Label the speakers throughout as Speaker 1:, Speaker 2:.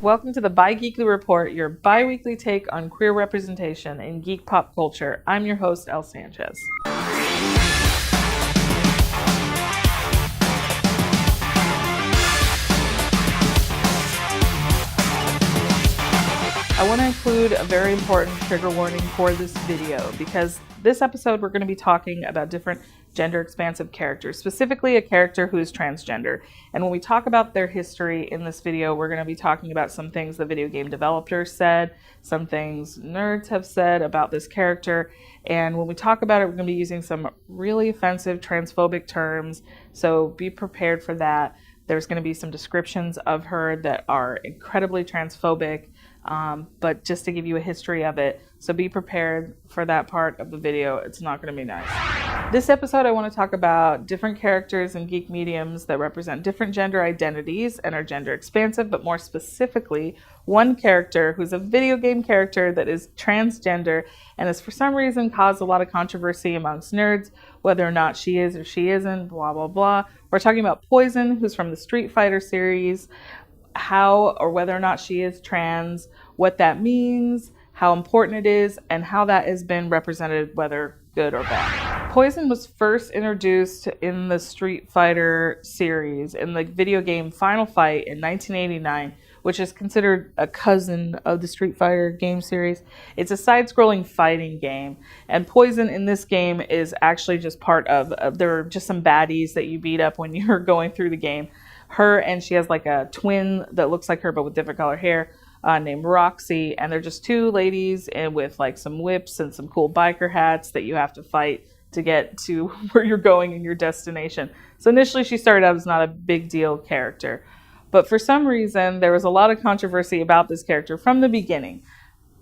Speaker 1: Welcome to the Bi-Geekly Report, your bi-weekly take on queer representation in geek pop culture. I'm your host, Elle Sanchez. I want to include a very important trigger warning for this video because this episode we're going to be talking about different gender expansive characters, specifically a character who is transgender. And when we talk about their history in this video, we're going to be talking about some things the video game developers said, some things nerds have said about this character. And when we talk about it, we're going to be using some really offensive transphobic terms. So be prepared for that. There's going to be some descriptions of her that are incredibly transphobic. But just to give you a history of it, so be prepared for that part of the video. It's not going to be nice. This episode, I want to talk about different characters in geek mediums that represent different gender identities and are gender expansive, but more specifically, one character who's a video game character that is transgender and has for some reason caused a lot of controversy amongst nerds, whether or not she is or she isn't, blah, blah, blah. We're talking about Poison, who's from the Street Fighter series. How or whether or not she is trans, what that means, how important it is, and how that has been represented, whether good or bad. Poison was first introduced in the Street Fighter series in the video game Final Fight in 1989, which is considered a cousin of the Street Fighter game series. It's a side-scrolling fighting game, and Poison in this game is actually just part of there are just some baddies that you beat up when you're going through the game. Her, and she has like a twin that looks like her but with different color hair, named Roxy, and they're just two ladies and with like some whips and some cool biker hats that you have to fight to get to where you're going in your destination. So initially she started out as not a big deal character, but for some reason there was a lot of controversy about this character from the beginning.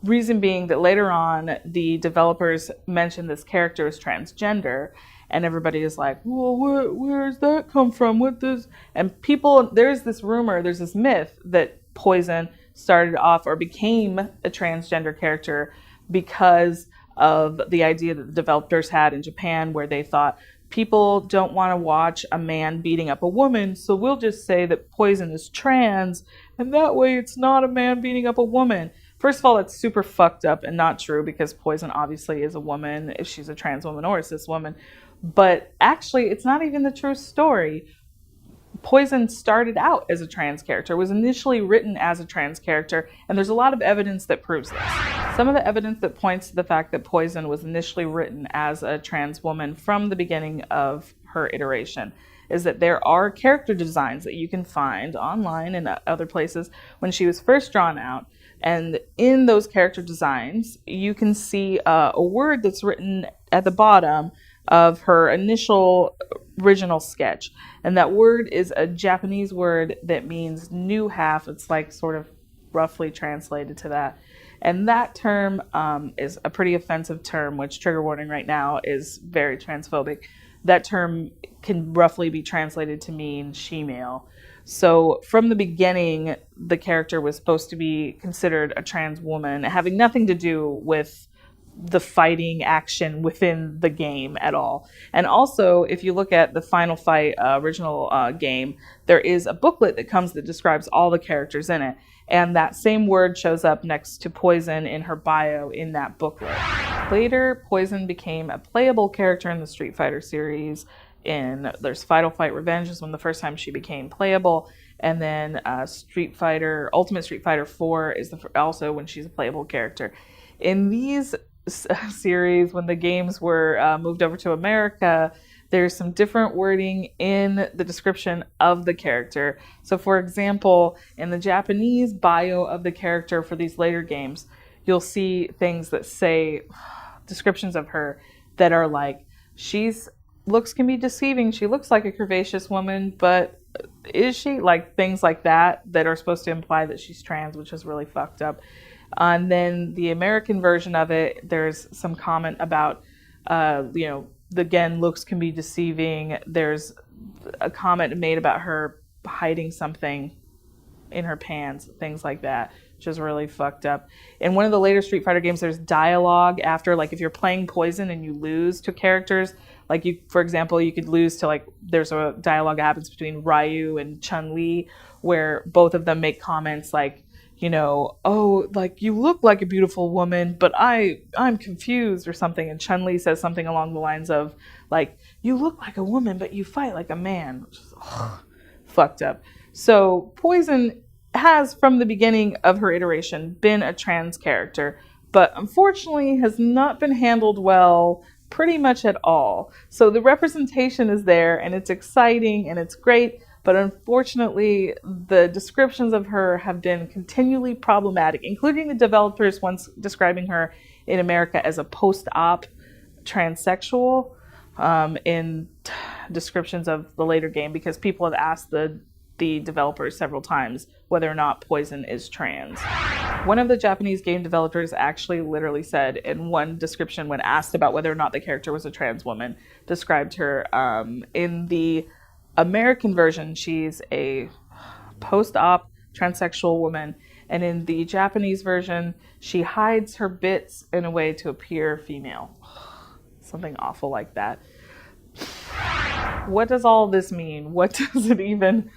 Speaker 1: Reason being that later on the developers mentioned this character as transgender. And everybody is like, well, where's that come from? What this? And people, there's this rumor, there's this myth that Poison started off or became a transgender character because of the idea that the developers had in Japan, where they thought people don't want to watch a man beating up a woman, so we'll just say that Poison is trans, and that way it's not a man beating up a woman. First of all, that's super fucked up and not true, because Poison obviously is a woman, if she's a trans woman or a cis woman. But actually, it's not even the true story. Poison started out as a trans character, was initially written as a trans character, and there's a lot of evidence that proves this. Some of the evidence that points to the fact that Poison was initially written as a trans woman from the beginning of her iteration is that there are character designs that you can find online and other places when she was first drawn out. And in those character designs, you can see a word that's written at the bottom of her initial original sketch. And that word is a Japanese word that means new half. It's like sort of roughly translated to that. And that term is a pretty offensive term, which, trigger warning right now, is very transphobic. That term can roughly be translated to mean she-male. So from the beginning, the character was supposed to be considered a trans woman, having nothing to do with the fighting action within the game at all. And also, if you look at the Final Fight original game, there is a booklet that describes all the characters in it. And that same word shows up next to Poison in her bio in that booklet. Later, Poison became a playable character in the Street Fighter series. There's Final Fight Revenge is when the first time she became playable. And then Ultimate Street Fighter 4 is also when she's a playable character. In these series, when the games were moved over to America, there's some different wording in the description of the character. So for example, in the Japanese bio of the character for these later games, you'll see things that say descriptions of her that are like, looks can be deceiving, she looks like a curvaceous woman, but is she? Like things like that are supposed to imply that she's trans, which is really fucked up. And then the American version of it, there's some comment about, again, looks can be deceiving. There's a comment made about her hiding something in her pants, things like that, which is really fucked up. In one of the later Street Fighter games, there's dialogue after, like if you're playing Poison and you lose to characters, like for example, you could lose to there's a dialogue that happens between Ryu and Chun-Li where both of them make comments like, oh, like, you look like a beautiful woman, but I'm confused or something. And Chun-Li says something along the lines of, like, you look like a woman, but you fight like a man, which is fucked up. So Poison has, from the beginning of her iteration, been a trans character, but unfortunately has not been handled well pretty much at all. So the representation is there, and it's exciting, and it's great, but unfortunately, the descriptions of her have been continually problematic, including the developers once describing her in America as a post-op transsexual in descriptions of the later game, because people have asked the developers several times whether or not Poison is trans. One of the Japanese game developers actually literally said in one description, when asked about whether or not the character was a trans woman, described her in the American version, she's a post-op transsexual woman, and in the Japanese version, she hides her bits in a way to appear female. Something awful like that. What does all this mean? What does it even...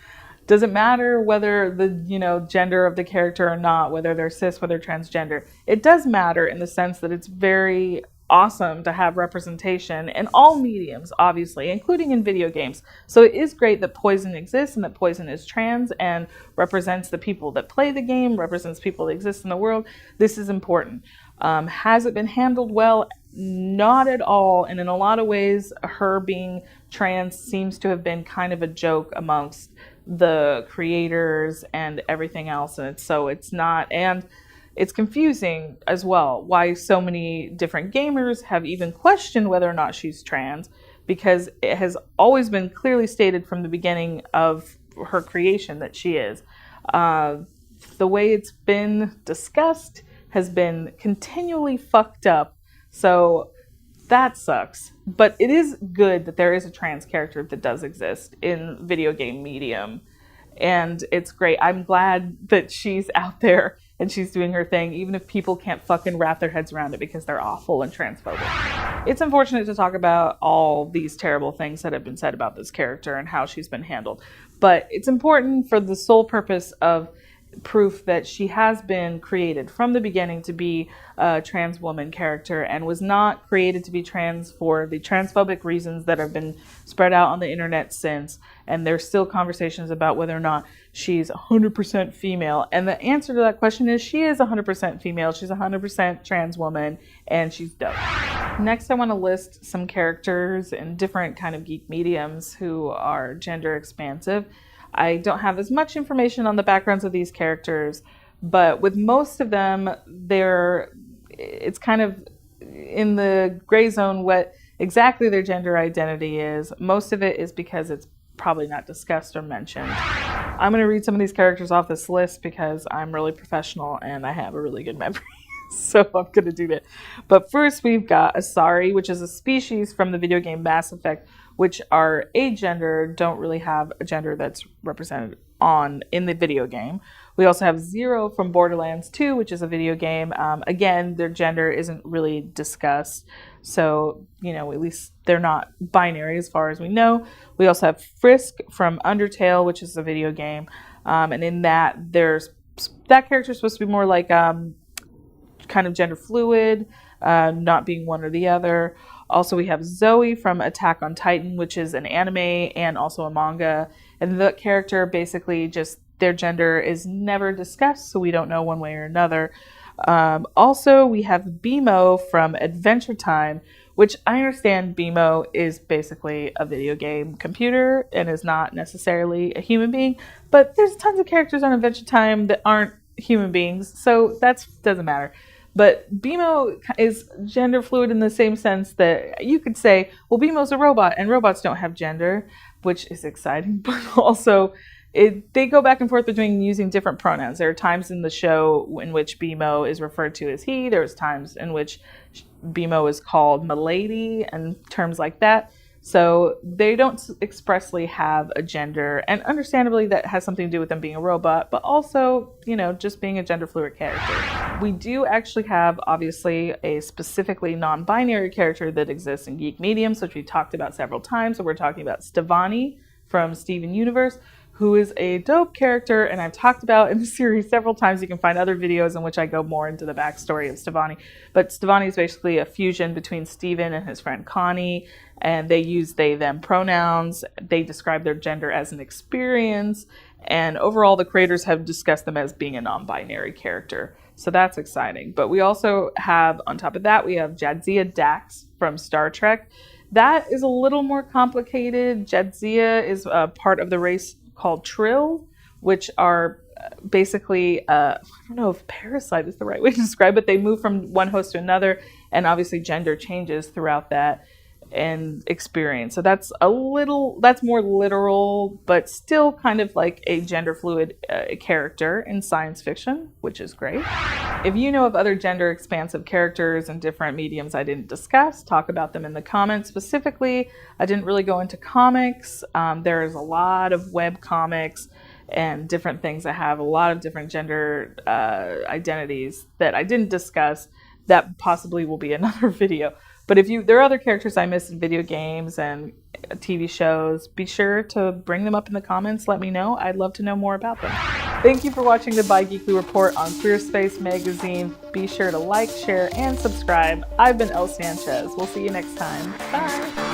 Speaker 1: Does it matter whether the gender of the character or not, whether they're cis, whether they're transgender? It does matter in the sense that it's very awesome to have representation in all mediums, obviously, including in video games. So it is great that Poison exists and that Poison is trans and represents the people that play the game, represents people that exist in the world. This is important. Has it been handled well? Not at all. And in a lot of ways, her being trans seems to have been kind of a joke amongst the creators and everything else. And it's not, and it's confusing as well why so many different gamers have even questioned whether or not she's trans, because it has always been clearly stated from the beginning of her creation that she is. The way it's been discussed has been continually fucked up. So that sucks. But it is good that there is a trans character that does exist in video game medium. And it's great. I'm glad that she's out there and she's doing her thing, even if people can't fucking wrap their heads around it because they're awful and transphobic. It's unfortunate to talk about all these terrible things that have been said about this character and how she's been handled. But it's important for the sole purpose of proof that she has been created from the beginning to be a trans woman character and was not created to be trans for the transphobic reasons that have been spread out on the internet since. And there's still conversations about whether or not she's 100% female. And the answer to that question is she is 100% female. She's 100% trans woman, and she's dope. Next, I want to list some characters in different kind of geek mediums who are gender expansive. I don't have as much information on the backgrounds of these characters, but with most of them, it's kind of in the gray zone what exactly their gender identity is. Most of it is because it's probably not discussed or mentioned. I'm going to read some of these characters off this list because I'm really professional and I have a really good memory. So I'm going to do that. But first, we've got Asari, which is a species from the video game Mass Effect, which are agender, don't really have a gender that's represented in the video game. We also have Zero from Borderlands 2, which is a video game. Again, their gender isn't really discussed. So, at least they're not binary as far as we know. We also have Frisk from Undertale, which is a video game. And in that, that character is supposed to be more like kind of gender fluid, not being one or the other. Also, we have Zoe from Attack on Titan, which is an anime and also a manga. And the character, basically, just their gender is never discussed, so we don't know one way or another. Also, we have Bimo from Adventure Time, which I understand Bimo is basically a video game computer and is not necessarily a human being. But there's tons of characters on Adventure Time that aren't human beings, so that doesn't matter. But Bimo is gender fluid in the same sense that you could say, well, Bimo's a robot and robots don't have gender, which is exciting. But also, they go back and forth between using different pronouns. There are times in the show in which Bimo is referred to as he. There's times in which Bimo is called Milady and terms like that. So they don't expressly have a gender, and understandably that has something to do with them being a robot, but also, just being a gender fluid character. We do actually have, obviously, a specifically non-binary character that exists in geek mediums, which we talked about several times. So we're talking about Stevani from Steven Universe, who is a dope character, and I've talked about in the series several times. You can find other videos in which I go more into the backstory of Stevonnie. But Stevonnie is basically a fusion between Steven and his friend Connie, and they use they, them pronouns. They describe their gender as an experience, and overall the creators have discussed them as being a non-binary character. So that's exciting. But we also have, on top of that, we have Jadzia Dax from Star Trek. That is a little more complicated. Jadzia is a part of the race called Trill, which are basically, I don't know if parasite is the right way to describe it. They move from one host to another, and obviously gender changes throughout that and experience. So that's more literal, but still kind of like a gender fluid character in science fiction, which is great. If you know of other gender expansive characters in different mediums I didn't discuss, talk about them in the comments. Specifically, I didn't really go into comics. There's a lot of web comics and different things that have a lot of different gender identities that I didn't discuss. That possibly will be another video. But if there are other characters I missed in video games and TV shows, be sure to bring them up in the comments. Let me know. I'd love to know more about them. Thank you for watching the Bi-Geekly Report on Queer Space Magazine. Be sure to like, share, and subscribe. I've been Elle Sanchez. We'll see you next time. Bye.